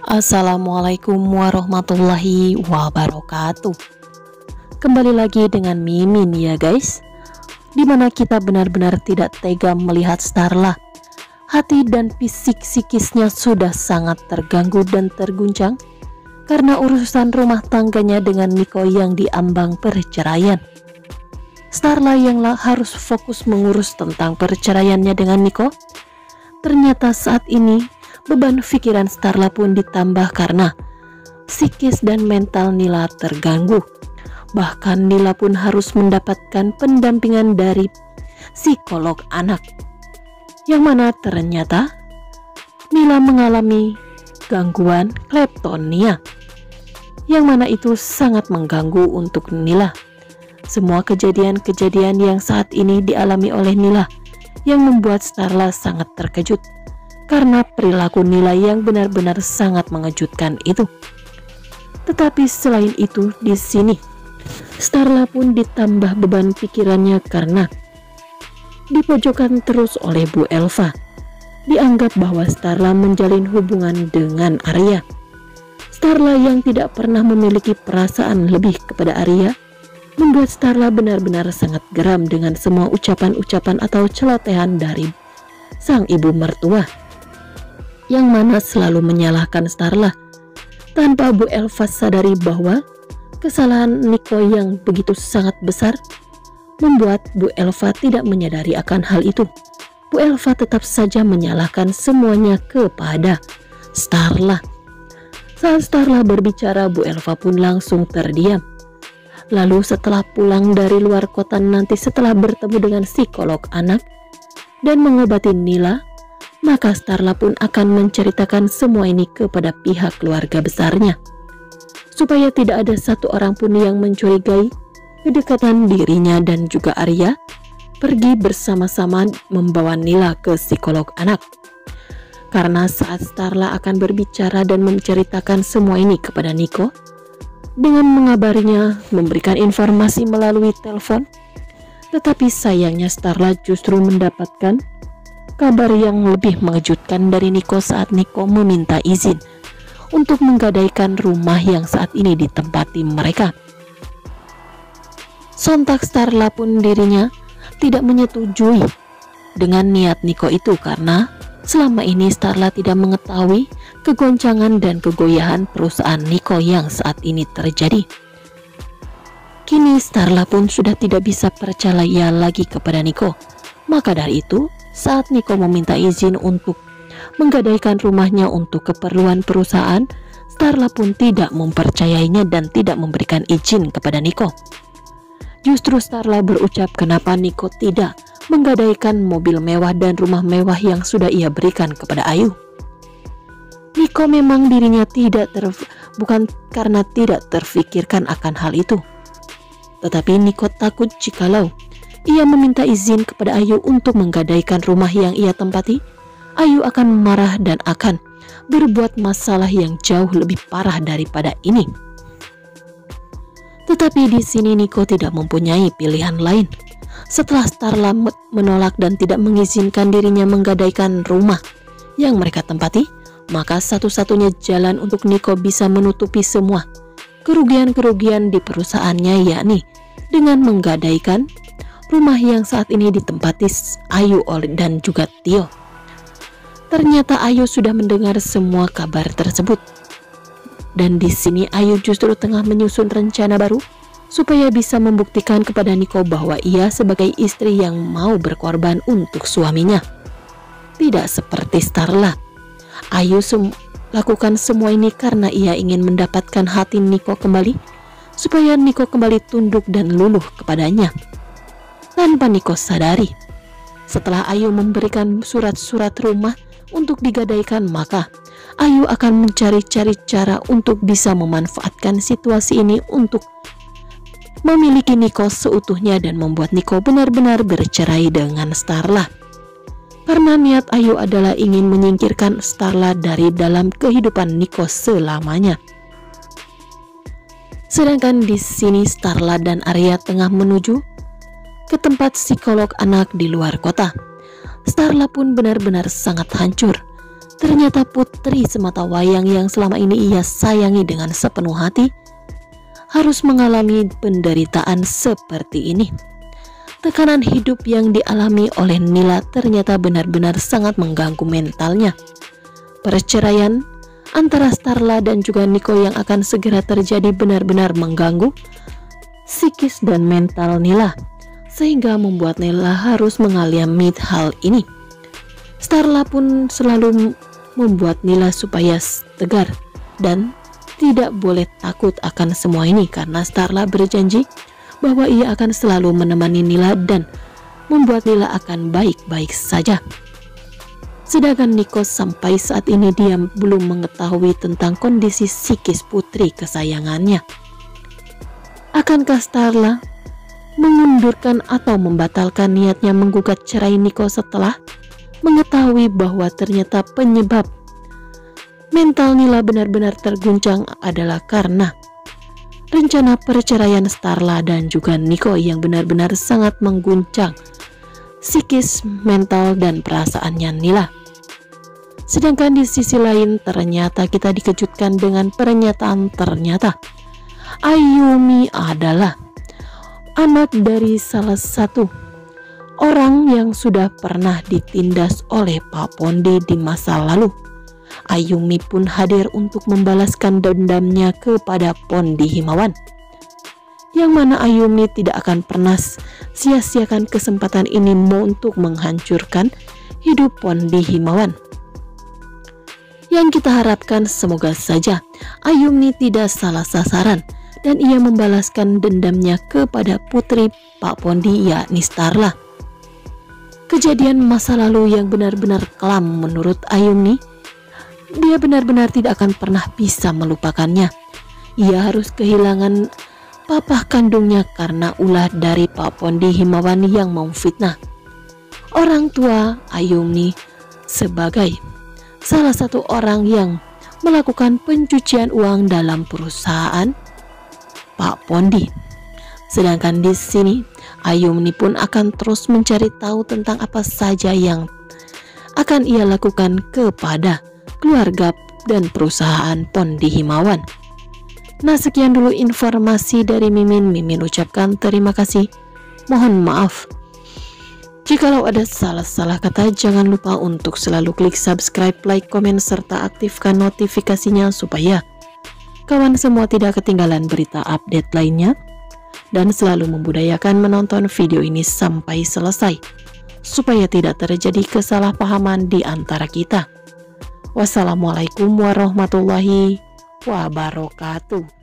Assalamualaikum warahmatullahi wabarakatuh. Kembali lagi dengan Mimin ya guys, dimana kita benar-benar tidak tega melihat Starla. Hati dan fisik psikisnya sudah sangat terganggu dan terguncang karena urusan rumah tangganya dengan Nico yang diambang perceraian. Starla yang harus fokus mengurus tentang perceraiannya dengan Nico, ternyata saat ini beban pikiran Starla pun ditambah karena psikis dan mental Nila terganggu. Bahkan Nila pun harus mendapatkan pendampingan dari psikolog anak, yang mana ternyata Nila mengalami gangguan kleptonia, yang mana itu sangat mengganggu untuk Nila. Semua kejadian-kejadian yang saat ini dialami oleh Nila yang membuat Starla sangat terkejut karena perilaku Nila yang benar-benar sangat mengejutkan itu. Tetapi selain itu, di sini Starla pun ditambah beban pikirannya karena dipojokkan terus oleh Bu Elva. Dianggap bahwa Starla menjalin hubungan dengan Arya. Starla yang tidak pernah memiliki perasaan lebih kepada Arya membuat Starla benar-benar sangat geram dengan semua ucapan-ucapan atau celotehan dari sang ibu mertua, yang mana selalu menyalahkan Starla tanpa Bu Elva sadari bahwa kesalahan Nico yang begitu sangat besar membuat Bu Elva tidak menyadari akan hal itu. Bu Elva tetap saja menyalahkan semuanya kepada Starla. Saat Starla berbicara, Bu Elva pun langsung terdiam. Lalu setelah pulang dari luar kota nanti, setelah bertemu dengan psikolog anak dan mengobati Nila, maka Starla pun akan menceritakan semua ini kepada pihak keluarga besarnya, supaya tidak ada satu orang pun yang mencurigai kedekatan dirinya dan juga Arya pergi bersama-sama membawa Nila ke psikolog anak. Karena saat Starla akan berbicara dan menceritakan semua ini kepada Nico, dengan mengabarinya, memberikan informasi melalui telepon, tetapi sayangnya Starla justru mendapatkan kabar yang lebih mengejutkan dari Nico saat Nico meminta izin untuk menggadaikan rumah yang saat ini ditempati mereka. Sontak Starla pun dirinya tidak menyetujui dengan niat Nico itu karena selama ini Starla tidak mengetahui kegoncangan dan kegoyahan perusahaan Nico yang saat ini terjadi. Kini Starla pun sudah tidak bisa percaya lagi kepada Nico. Maka dari itu, saat Nico meminta izin untuk menggadaikan rumahnya untuk keperluan perusahaan, Starla pun tidak mempercayainya dan tidak memberikan izin kepada Nico. Justru Starla berucap kenapa Nico tidak menggadaikan mobil mewah dan rumah mewah yang sudah ia berikan kepada Ayu. Nico memang dirinya bukan karena tidak terfikirkan akan hal itu, tetapi Nico takut jikalau ia meminta izin kepada Ayu untuk menggadaikan rumah yang ia tempati, Ayu akan marah dan akan berbuat masalah yang jauh lebih parah daripada ini. Tetapi di sini Nico tidak mempunyai pilihan lain. Setelah Starla menolak dan tidak mengizinkan dirinya menggadaikan rumah yang mereka tempati, maka satu-satunya jalan untuk Nico bisa menutupi semua kerugian-kerugian di perusahaannya, yakni dengan menggadaikan rumah yang saat ini ditempati Ayu dan juga Tio. Ternyata Ayu sudah mendengar semua kabar tersebut. Dan di sini Ayu justru tengah menyusun rencana baru supaya bisa membuktikan kepada Nico bahwa ia sebagai istri yang mau berkorban untuk suaminya. Tidak seperti Starla. Ayu lakukan semua ini karena ia ingin mendapatkan hati Nico kembali, supaya Nico kembali tunduk dan luluh kepadanya. Tanpa Nico sadari, setelah Ayu memberikan surat-surat rumah untuk digadaikan, maka Ayu akan mencari-cari cara untuk bisa memanfaatkan situasi ini untuk memiliki Nico seutuhnya dan membuat Nico benar-benar bercerai dengan Starla. Karena niat Ayu adalah ingin menyingkirkan Starla dari dalam kehidupan Nico selamanya. Sedangkan di sini Starla dan Arya tengah menuju ke tempat psikolog anak di luar kota. Starla pun benar-benar sangat hancur Ternyata putri sematawayang yang selama ini ia sayangi dengan sepenuh hati harus mengalami penderitaan seperti ini. Tekanan hidup yang dialami oleh Nila ternyata benar-benar sangat mengganggu mentalnya. Perceraian antara Starla dan juga Nico yang akan segera terjadi benar-benar mengganggu psikis dan mental Nila, sehingga membuat Nila harus mengalami hal ini. Starla pun selalu membuat Nila supaya tegar dan tidak boleh takut akan semua ini, karena Starla berjanji bahwa ia akan selalu menemani Nila dan membuat Nila akan baik-baik saja. Sedangkan Nico sampai saat ini dia belum mengetahui tentang kondisi psikis putri kesayangannya. Akankah Starla mengundurkan atau membatalkan niatnya menggugat cerai Nico setelah mengetahui bahwa ternyata penyebab mental Nila benar-benar terguncang adalah karena rencana perceraian Starla dan juga Nico yang benar-benar sangat mengguncang psikis, mental, dan perasaannya Nila. Sedangkan di sisi lain ternyata kita dikejutkan dengan pernyataan ternyata Ayumi adalah anak dari salah satu orang yang sudah pernah ditindas oleh Pak Pondi di masa lalu. Ayumi pun hadir untuk membalaskan dendamnya kepada Pondi Himawan, yang mana Ayumi tidak akan pernah sia-siakan kesempatan ini untuk menghancurkan hidup Pondi Himawan. Yang kita harapkan semoga saja Ayumi tidak salah sasaran dan ia membalaskan dendamnya kepada putri Pak Pondi, yakni Starla. Kejadian masa lalu yang benar-benar kelam menurut Ayumi, dia benar-benar tidak akan pernah bisa melupakannya. Ia harus kehilangan papa kandungnya karena ulah dari Pak Pondi Himawan yang memfitnah orang tua Ayumi sebagai salah satu orang yang melakukan pencucian uang dalam perusahaan Pak Pondi. Sedangkan di sini Ayumi pun akan terus mencari tahu tentang apa saja yang akan ia lakukan kepada keluarga dan perusahaan Pondi Himawan. Nah, sekian dulu informasi dari Mimin. Mimin ucapkan terima kasih. Mohon maaf jikalau ada salah-salah kata. Jangan lupa untuk selalu klik subscribe, like, komen, serta aktifkan notifikasinya supaya kawan semua tidak ketinggalan berita update lainnya. Dan selalu membudayakan menonton video ini sampai selesai supaya tidak terjadi kesalahpahaman di antara kita. Wassalamualaikum warahmatullahi wabarakatuh.